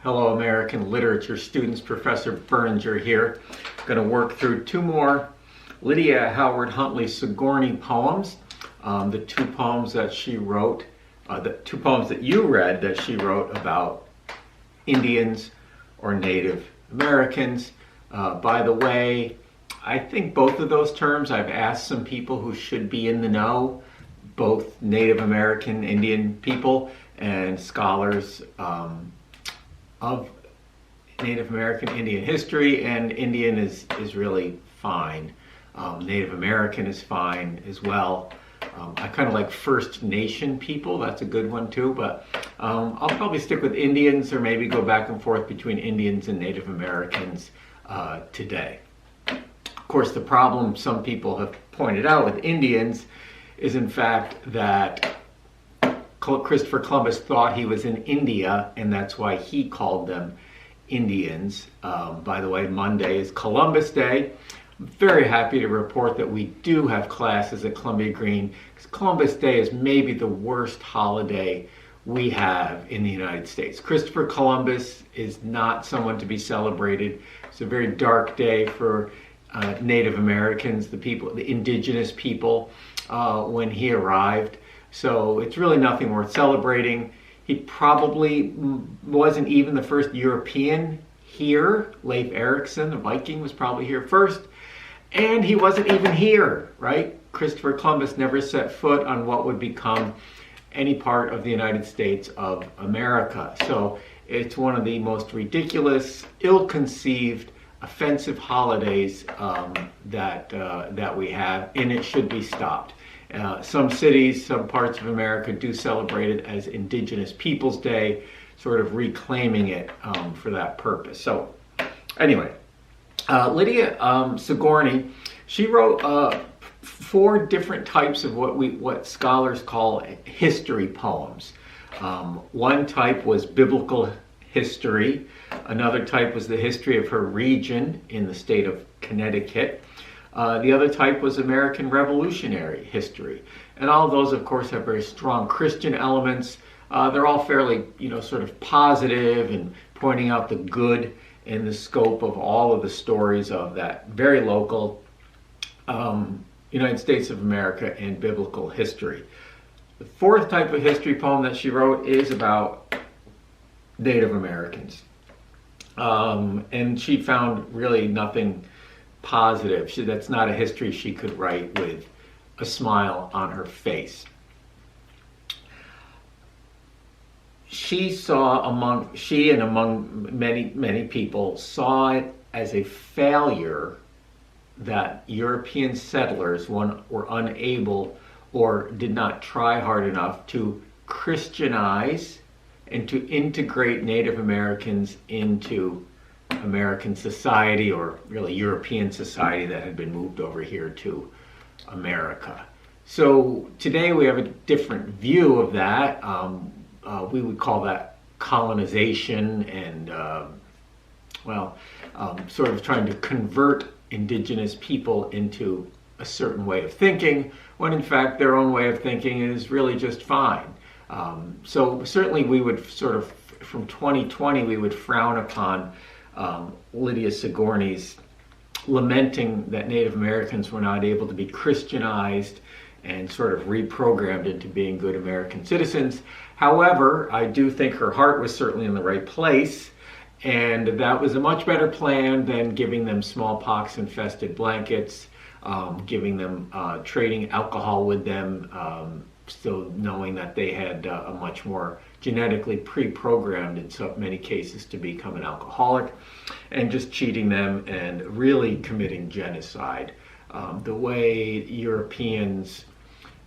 Hello, American literature students. Professor Berninger here. Going to work through two more Lydia Howard Huntley Sigourney poems. The two poems that she wrote, the two poems that you read that she wrote about Indians or Native Americans. By the way, I think both of those terms, I've asked some people who should be in the know, both Native American Indian people and scholars of Native American Indian history, and Indian is really fine. Native American is fine as well. I kind of like First Nation people, that's a good one too, but I'll probably stick with Indians or maybe go back and forth between Indians and Native Americans today. Of course, the problem some people have pointed out with Indians is in fact that Christopher Columbus thought he was in India, and that's why he called them Indians. By the way, Monday is Columbus Day. I'm very happy to report that we do have classes at Columbia Green, because Columbus Day is maybe the worst holiday we have in the United States. Christopher Columbus is not someone to be celebrated. It's a very dark day for Native Americans, the people, the indigenous people, when he arrived. So it's really nothing worth celebrating. He probably wasn't even the first European here. Leif Erikson, the Viking, was probably here first. And he wasn't even here, right? Christopher Columbus never set foot on what would become any part of the United States of America. So it's one of the most ridiculous, ill-conceived, offensive holidays that we have, and it should be stopped. Some cities, some parts of America do celebrate it as Indigenous Peoples Day, sort of reclaiming it for that purpose. So anyway, Lydia Sigourney, she wrote four different types of what scholars call history poems. One type was biblical history. Another type was the history of her region in the state of Connecticut. The other type was American Revolutionary history. And all of those, of course, have very strong Christian elements. They're all fairly, sort of positive and pointing out the good in the scope of all of the stories of that very local United States of America and biblical history. The fourth type of history poem that she wrote is about Native Americans. And she found really nothing positive. That's not a history she could write with a smile on her face. She and among many people saw it as a failure that European settlers were unable or did not try hard enough to Christianize and to integrate Native Americans into American society, or really European society that had been moved over here to America. So today we have a different view of that. We would call that colonization and, sort of trying to convert indigenous people into a certain way of thinking, when in fact their own way of thinking is really just fine. So certainly we would sort of, from 2020, we would frown upon Lydia Sigourney's lamenting that Native Americans were not able to be Christianized and sort of reprogrammed into being good American citizens. However, I do think her heart was certainly in the right place, and that was a much better plan than giving them smallpox-infested blankets, giving them, trading alcohol with them, still knowing that they had a much more genetically pre-programmed in so many cases to become an alcoholic, and just cheating them and really committing genocide. The way Europeans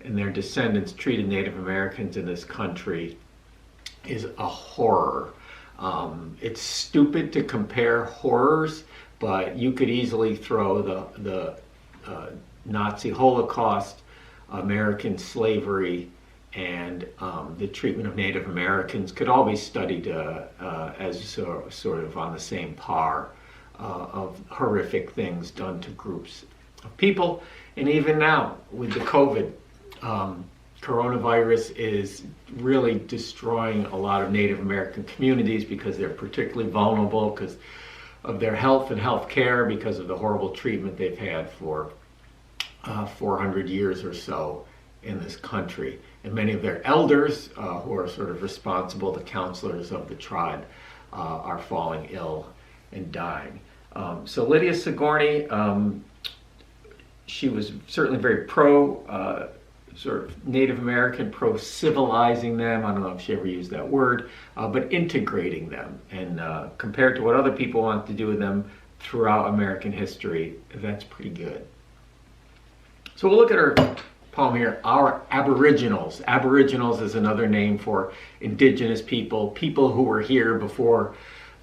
and their descendants treated Native Americans in this country is a horror. It's stupid to compare horrors, but you could easily throw the Nazi Holocaust, American slavery, and the treatment of Native Americans could all be studied as sort of on the same par of horrific things done to groups of people. And even now with the COVID coronavirus is really destroying a lot of Native American communities because they're particularly vulnerable because of their health and health care, because of the horrible treatment they've had for 400 years or so in this country. And many of their elders, who are sort of responsible, the counselors of the tribe, are falling ill and dying. So Lydia Sigourney, she was certainly very pro sort of Native American, pro-civilizing them. I don't know if she ever used that word, but integrating them. And compared to what other people want to do with them throughout American history, that's pretty good. So we'll look at her poem here, Our Aboriginals. Aboriginals is another name for indigenous people, people who were here before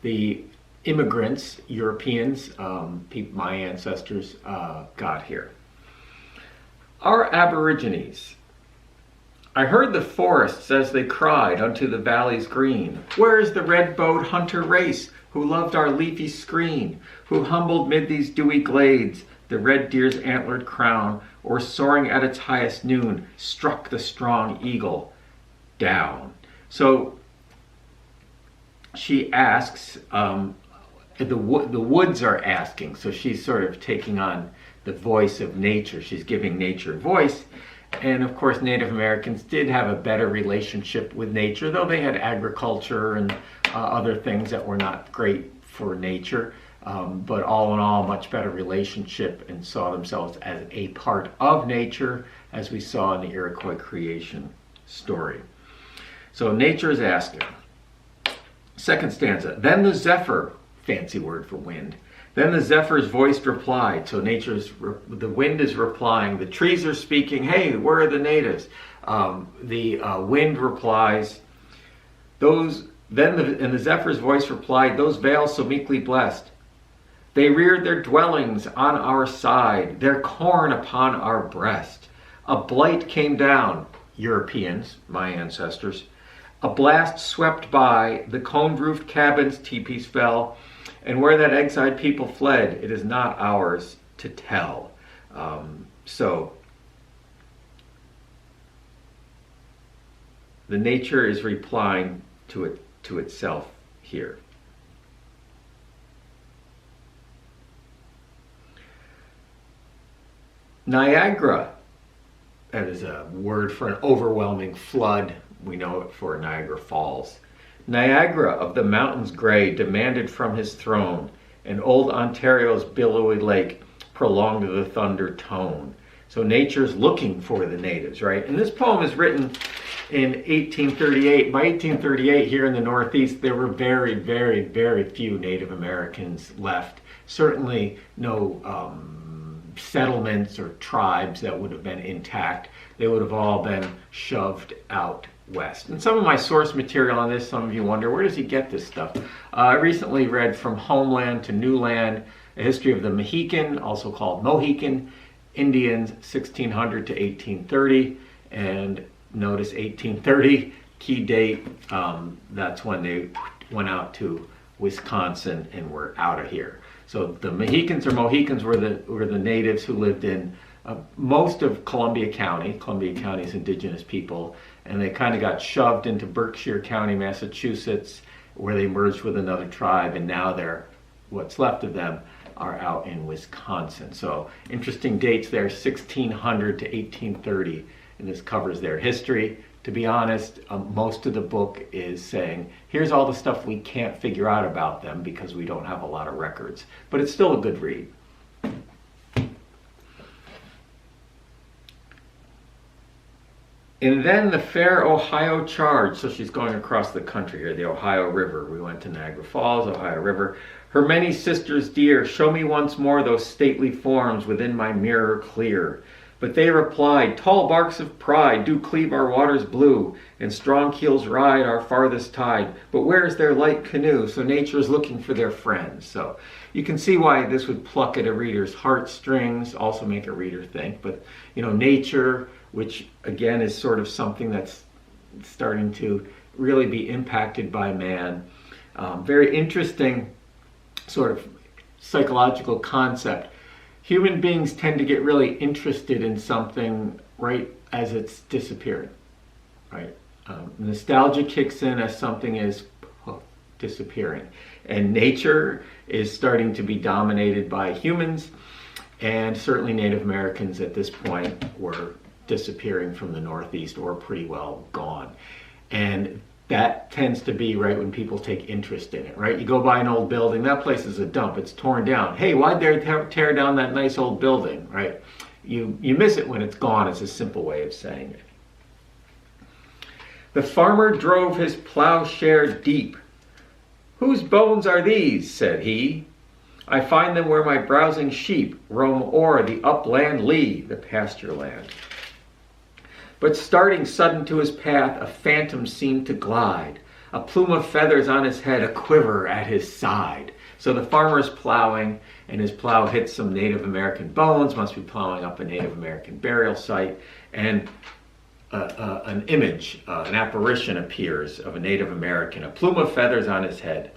the immigrants, Europeans, my ancestors, got here. Our Aborigines. I heard the forests as they cried unto the valleys green. Where is the red-bowed hunter race who loved our leafy screen, who humbled mid these dewy glades the red deer's antlered crown, or soaring at its highest noon, struck the strong eagle down? So she asks, the woods are asking, so she's sort of taking on the voice of nature. She's giving nature voice. And of course, Native Americans did have a better relationship with nature, though they had agriculture and other things that were not great for nature. But all in all, much better relationship, and saw themselves as a part of nature, as we saw in the Iroquois creation story. So nature is asking. Second stanza, then the zephyr, fancy word for wind. Then the zephyr's voice replied. So the wind is replying. The trees are speaking. Hey, where are the natives? The wind replies. And the zephyr's voice replied, those vales so meekly blessed. They reared their dwellings on our side, their corn upon our breast. A blight came down, Europeans, my ancestors. A blast swept by, the cone-roofed cabins' teepees fell, and where that exiled people fled, it is not ours to tell. So the nature is replying to itself here. Niagara, that is a word for an overwhelming flood. We know it for Niagara Falls. Niagara of the mountains gray demanded from his throne, and old Ontario's billowy lake prolonged the thunder tone. So nature's looking for the natives, right? And this poem is written in 1838. By 1838, here in the Northeast, there were very, very, very few Native Americans left. Certainly no settlements or tribes that would have been intact. They would have all been shoved out west. And some of my source material on this, some of you wonder, where does he get this stuff? I recently read From Homeland to New Land, a history of the Mohican, also called Mohican, Indians, 1600 to 1830. And notice 1830, key date, that's when they went out to Wisconsin and were out of here. So the Mohicans or Mohicans were the natives who lived in most of Columbia County. Columbia County's indigenous people, and they kind of got shoved into Berkshire County, Massachusetts, where they merged with another tribe, and now what's left of them are out in Wisconsin. So interesting dates there, 1600 to 1830, and this covers their history. To be honest, most of the book is saying, here's all the stuff we can't figure out about them because we don't have a lot of records. But it's still a good read. And then the fair Ohio charged. So she's going across the country here, the Ohio River. We went to Niagara Falls, Ohio River. Her many sisters dear, show me once more those stately forms within my mirror clear. But they replied, tall barks of pride do cleave our waters blue, and strong keels ride our farthest tide. But where's their light canoe? So nature is looking for their friends. So you can see why this would pluck at a reader's heartstrings, also make a reader think. But, nature, which again is sort of something that's starting to really be impacted by man. Very interesting sort of psychological concept. Human beings tend to get really interested in something right as it's disappearing, right? Nostalgia kicks in as something is disappearing, and nature is starting to be dominated by humans, and certainly Native Americans at this point were disappearing from the Northeast or pretty well gone. And that tends to be right when people take interest in it, right? You go by an old building, that place is a dump, it's torn down. Hey, why'd they tear down that nice old building, right? You miss it when it's gone, is a simple way of saying it. The farmer drove his plowshare deep. "Whose bones are these?" said he. "I find them where my browsing sheep roam o'er the upland lea," the pasture land. But starting sudden to his path, a phantom seemed to glide, a plume of feathers on his head, a quiver at his side. So the farmer's plowing, and his plow hits some Native American bones, must be plowing up a Native American burial site, and an image, an apparition appears of a Native American, a plume of feathers on his head.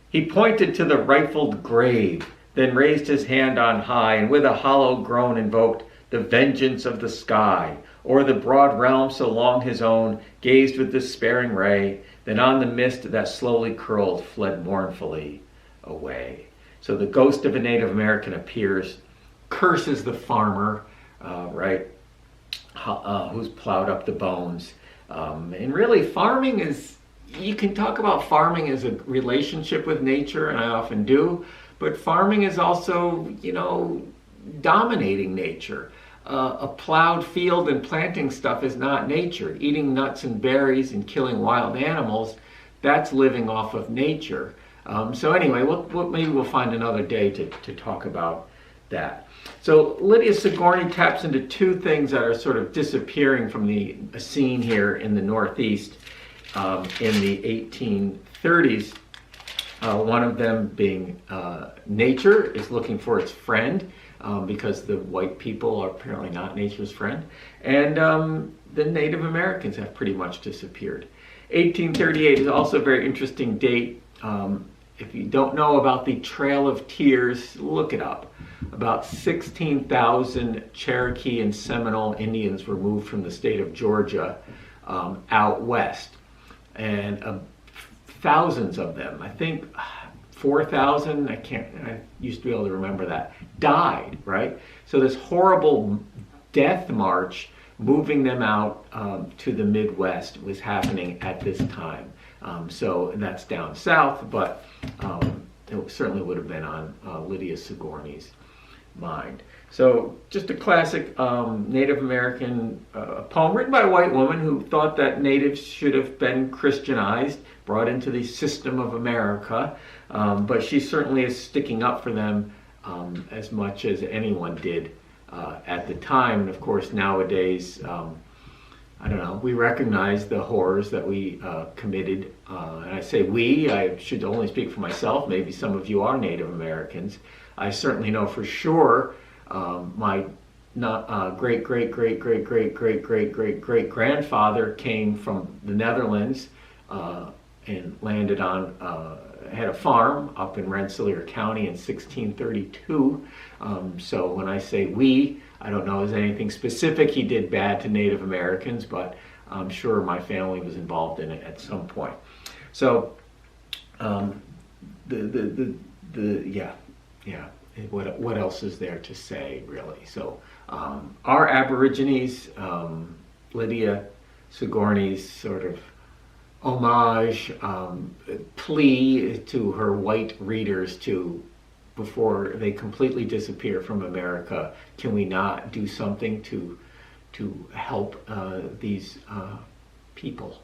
He pointed to the rifled grave, then raised his hand on high, and with a hollow groan invoked the vengeance of the sky. O'er the broad realm so long his own, gazed with despairing ray, then on the mist that slowly curled fled mournfully away. So the ghost of a Native American appears, curses the farmer, right, who's plowed up the bones. And really farming is, you can talk about farming as a relationship with nature, and I often do, but farming is also, dominating nature. A plowed field and planting stuff is not nature. Eating nuts and berries and killing wild animals, that's living off of nature. So anyway, maybe we'll find another day to talk about that. So Lydia Sigourney taps into two things that are sort of disappearing from the scene here in the Northeast in the 1830s. One of them being nature is looking for its friend, because the white people are apparently not nature's friend, and the Native Americans have pretty much disappeared. 1838 is also a very interesting date. If you don't know about the Trail of Tears, look it up. About 16,000 Cherokee and Seminole Indians were moved from the state of Georgia out west, and thousands of them, I think 4,000, I used to be able to remember that, died, right? So this horrible death march moving them out to the Midwest was happening at this time. So that's down south, but it certainly would have been on Lydia Sigourney's mind. So just a classic Native American poem written by a white woman who thought that natives should have been Christianized, brought into the system of America, but she certainly is sticking up for them as much as anyone did at the time. And of course nowadays, I don't know, we recognize the horrors that we committed, and I say we, I should only speak for myself, maybe some of you are Native Americans. I certainly know for sure my great-great-great-great-great-great-great-great-great-grandfather came from the Netherlands and landed on, had a farm up in Rensselaer County in 1632. So when I say we, I don't know if there's anything specific he did bad to Native Americans, but I'm sure my family was involved in it at some point. So what else is there to say, really? So our Aborigines, Lydia Sigourney's sort of homage, plea to her white readers to, before they completely disappear from America, can we not do something to help these people?